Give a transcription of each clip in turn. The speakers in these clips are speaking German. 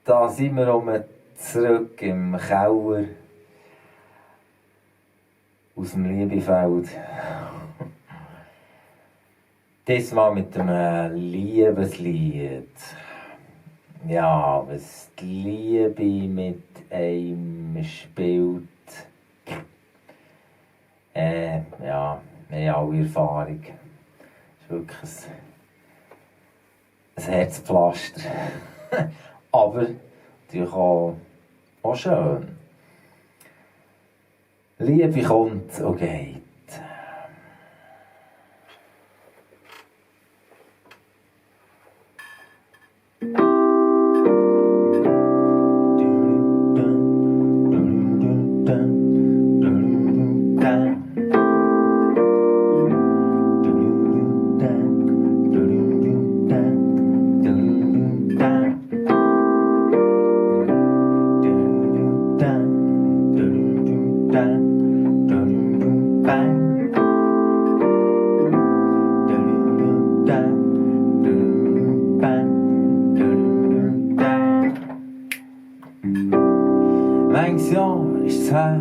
Da sind wir zurück im Keller aus dem Liebifeld. Diesmal mit einem Liebeslied. Ja, was die Liebe mit einem spielt. Ja, wir haben alle Erfahrung. Das ist wirklich ein Herzpflaster. Aber natürlich auch schön. Liebe kommt und geht. Manches Jahr ist es her,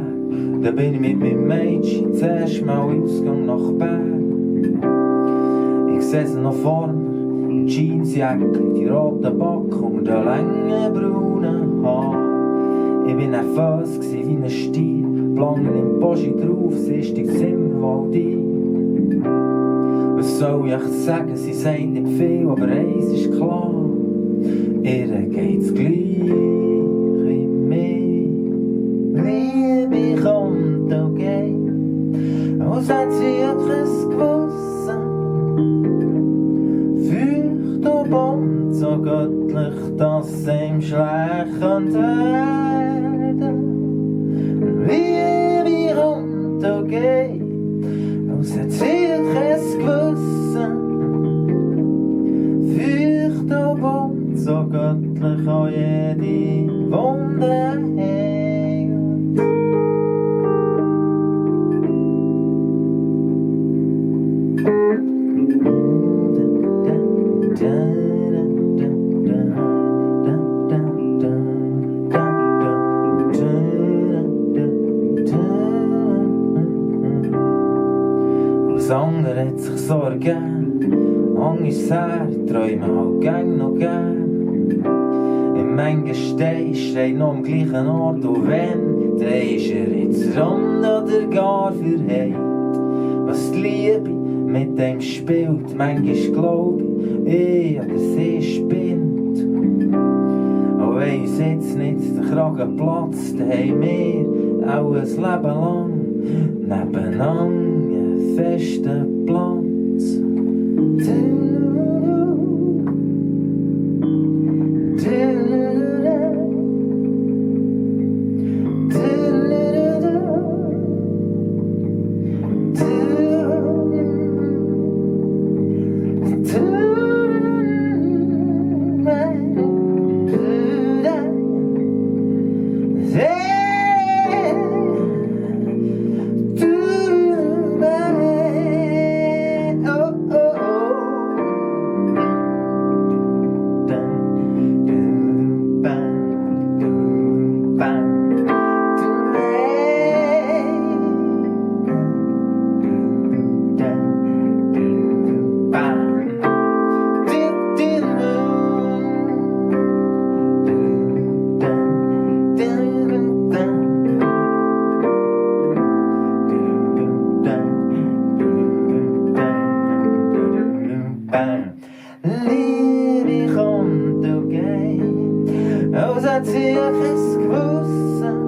da bin ich mit meinem Mädchen zuerst mal Ausgang nach Bern. Ich seh sie noch vor mir, die Jeansjacke, die roten Backen und den langen braunen Haaren. Ich war nervös wie ein Stier, Plangen im Boschi drauf, sie ist im Zimmer wohl dir. Was soll ich sagen, sie sagt nicht viel, aber eins ist klar, ihr geht's gleich wie mir. Liebe kommt und geht, und hat sie kein Gewissen. Feucht und bunt, so göttlich, dass sie ihm schlecht werden. Liebe kommt und geht, und hat sie kein Gewissen. Feucht und bunt, so göttlich, auch jede Wunde heilt. Das andere hat sich so ergeben, lang ist es her, träume halt gern noch gern. Im Menge steht noch am gleichen Ort, und wenn, dann ist jetzt rund oder gar verheilt. Was die Liebe mit dem spielt, manchmal glaub ich oder sie spinnt. Und wenn uns jetzt nicht der Kragen platzt, dann haben wir auch ein Leben lang nebeneinander einen festen Platz. Liebe kommt und geht, als hat sie kein Gewissen.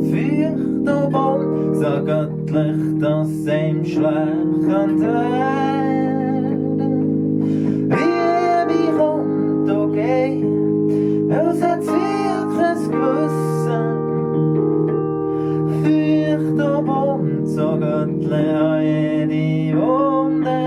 Feucht und bunt, so göttlich, dass ihm schlecht werden. Liebe kommt und geht, als hat sie kein Gewissen. Feucht und bunt, so göttlich, an jede Wunde.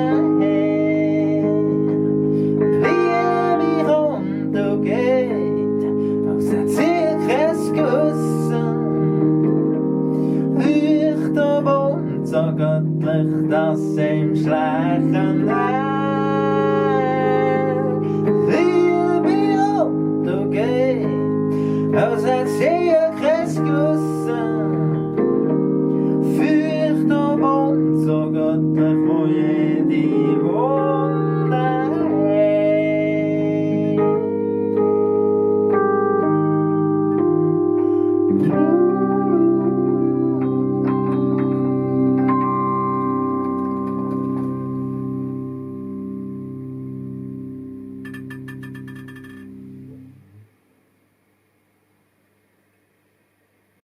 So göttlich, dass ihm schlecht wird. Liebe und du gehst. Als hätt's